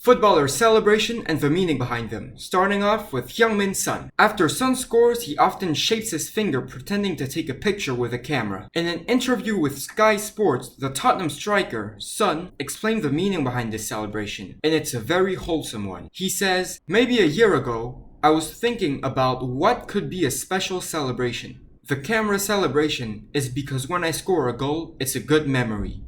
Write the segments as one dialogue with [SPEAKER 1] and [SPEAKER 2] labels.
[SPEAKER 1] Footballers' celebration and the meaning behind them, starting off with Heung-min Son. After Son scores, he often shakes his finger pretending to take a picture with a camera. In an interview with Sky Sports, the Tottenham striker, Son, explained the meaning behind this celebration, and it's a very wholesome one. He says, "Maybe a year ago, I was thinking about what could be a special celebration. The camera celebration is because when I score a goal, it's a good memory.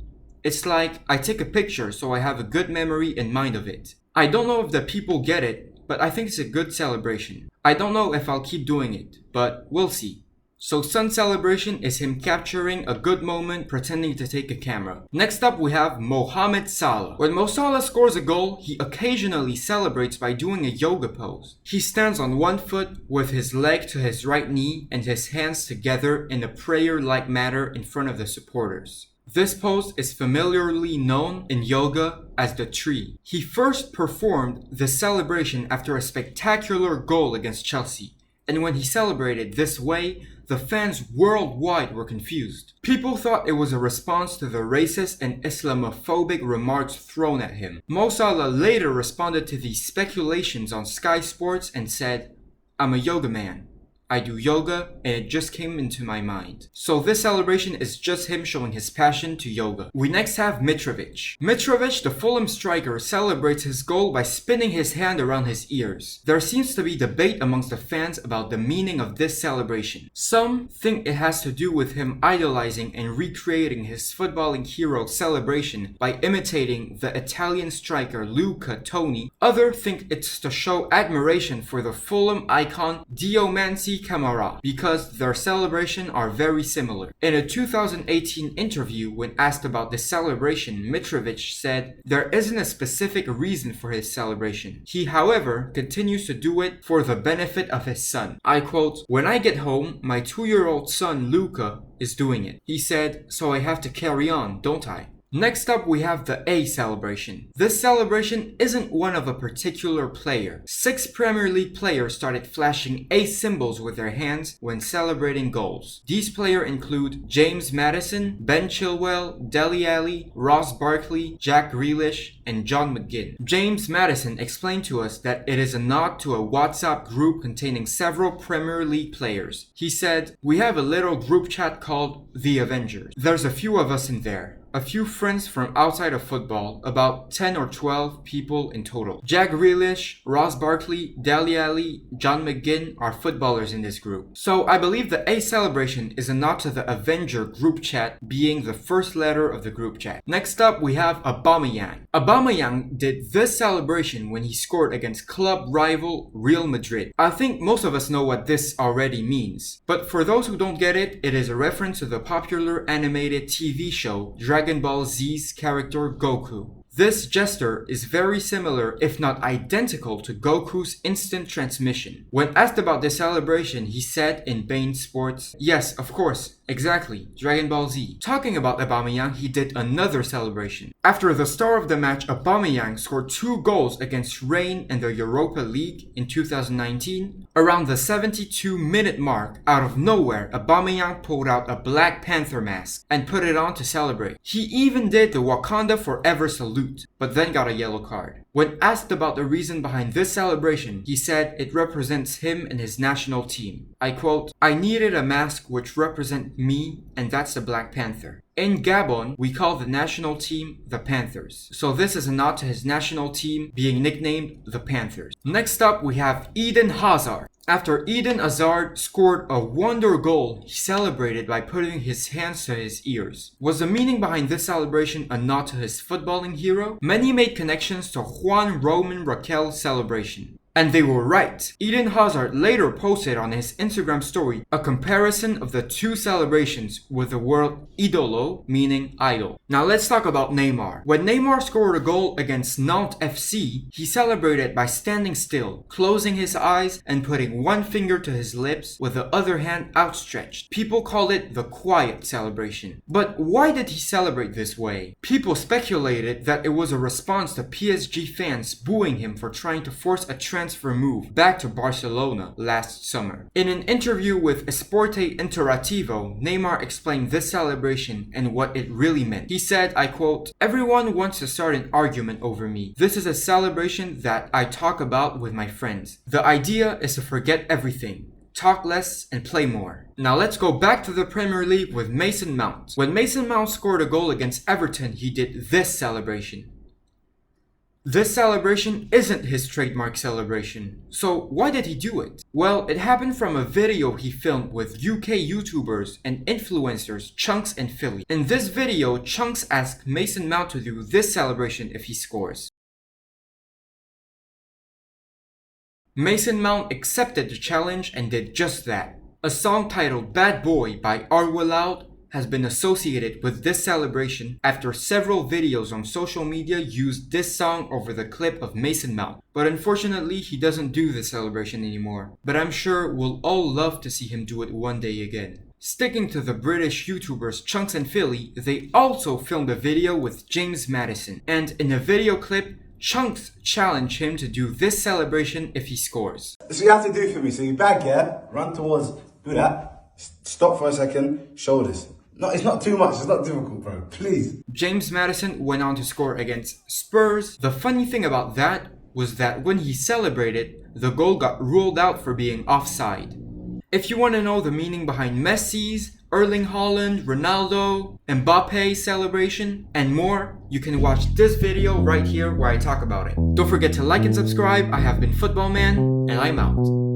[SPEAKER 1] It's like I take a picture so I have a good memory in mind of it. I don't know if the people get it, but I think it's a good celebration. I don't know if I'll keep doing it, but we'll see." So Son's celebration is him capturing a good moment pretending to take a camera. Next up we have Mohamed Salah. When Mo Salah scores a goal, he occasionally celebrates by doing a yoga pose. He stands on one foot with his leg to his right knee and his hands together in a prayer-like manner in front of the supporters. This pose is familiarly known in yoga as the tree. He first performed this celebration after a spectacular goal against Chelsea, and when he celebrated this way, the fans worldwide were confused. People thought it was a response to the racist and Islamophobic remarks thrown at him. Mo Salah later responded to these speculations on Sky Sports and said, "I'm a yoga man. I do yoga and it just came into my mind." So this celebration is just him showing his passion to yoga. We next have Mitrovic. Mitrovic, the Fulham striker, celebrates his goal by spinning his hand around his ears. There seems to be debate amongst the fans about the meaning of this celebration. Some think it has to do with him idolizing and recreating his footballing hero celebration by imitating the Italian striker Luca Toni. Others think it's to show admiration for the Fulham icon Diomansy Kamara, because their celebration are very similar. In a 2018 interview, when asked about this celebration, Mitrovic said there isn't a specific reason for his celebration. He, however, continues to do it for the benefit of his son. I quote, "When I get home, my 2-year-old son Luca is doing it. He said, so I have to carry on, don't I?" Next up we have the A celebration. This celebration isn't one of a particular player. 6 Premier League players started flashing A symbols with their hands when celebrating goals. These players include James Maddison, Ben Chilwell, Dele Alli, Ross Barkley, Jack Grealish, and John McGinn. James Maddison explained to us that it is a nod to a WhatsApp group containing several Premier League players. He said, "We have a little group chat called The Avengers. There's a few of us in there. A few friends from outside of football, about 10 or 12 people in total. Jack Grealish, Ross Barkley, Dele Alli, John McGinn are footballers in this group." So I believe the A celebration is a nod to the Avenger group chat being the first letter of the group chat. Next up we have Aubameyang. Aubameyang did this celebration when he scored against club rival Real Madrid. I think most of us know what this already means. But for those who don't get it, it is a reference to the popular animated TV show Dragon Ball Z's character Goku. This gesture is very similar, if not identical, to Goku's instant transmission. When asked about this celebration, he said in beIN Sports, "Yes, of course, exactly, Dragon Ball Z." Talking about Aubameyang, he did another celebration. After the start of the match, Aubameyang scored 2 goals against Rennes in the Europa League in 2019. Around the 72-minute mark, out of nowhere, Aubameyang pulled out a Black Panther mask and put it on to celebrate. He even did the Wakanda Forever salute, but then got a yellow card. When asked about the reason behind this celebration, he said it represents him and his national team. I quote, "I needed a mask which represents me, and that's the Black Panther. In Gabon, we call the national team the Panthers. So this is a nod to his national team being nicknamed the Panthers." Next up, we have Eden Hazard. After Eden Hazard scored a wonder goal, he celebrated by putting his hands to his ears. Was the meaning behind this celebration a nod to his footballing hero? Many made connections to Juan Roman Raquel's celebration. And they were right. Eden Hazard later posted on his Instagram story a comparison of the 2 celebrations with the word idolo, meaning idol. Now let's talk about Neymar. When Neymar scored a goal against Nantes FC, he celebrated by standing still, closing his eyes and putting one finger to his lips with the other hand outstretched. People call it the quiet celebration. But why did he celebrate this way? People speculated that it was a response to PSG fans booing him for trying to force a transfer transfer move back to Barcelona last summer. In an interview with Esporte Interativo, Neymar explained this celebration and what it really meant. He said, I quote, "Everyone wants to start an argument over me. This is a celebration that I talk about with my friends. The idea is to forget everything. Talk less and play more." Now let's go back to the Premier League with Mason Mount. When Mason Mount scored a goal against Everton, he did this celebration. This celebration isn't his trademark celebration. So why did he do it? Well, it happened from a video he filmed with UK YouTubers and influencers Chunks and Philly. In this video, Chunks asked Mason Mount to do this celebration if he scores. Mason Mount accepted the challenge and did just that. A song titled Bad Boy by Arwa Loud has been associated with this celebration after several videos on social media used this song over the clip of Mason Mount. But unfortunately, he doesn't do this celebration anymore. But I'm sure we'll all love to see him do it one day again. Sticking to the British YouTubers Chunks and Philly, they also filmed a video with James Maddison. And in a video clip, Chunks challenged him to do this celebration if he scores.
[SPEAKER 2] So you have to do for me, so you bag, yeah? Run towards, do that. Stop for a second, shoulders. No, it's not too much, it's not difficult, bro. Please.
[SPEAKER 1] James Maddison went on to score against Spurs. The funny thing about that was that when he celebrated, the goal got ruled out for being offside. If you want to know the meaning behind Messi's, Erling Haaland, Ronaldo, Mbappe's celebration, and more, you can watch this video right here where I talk about it. Don't forget to like and subscribe. I have been Football Man, and I'm out.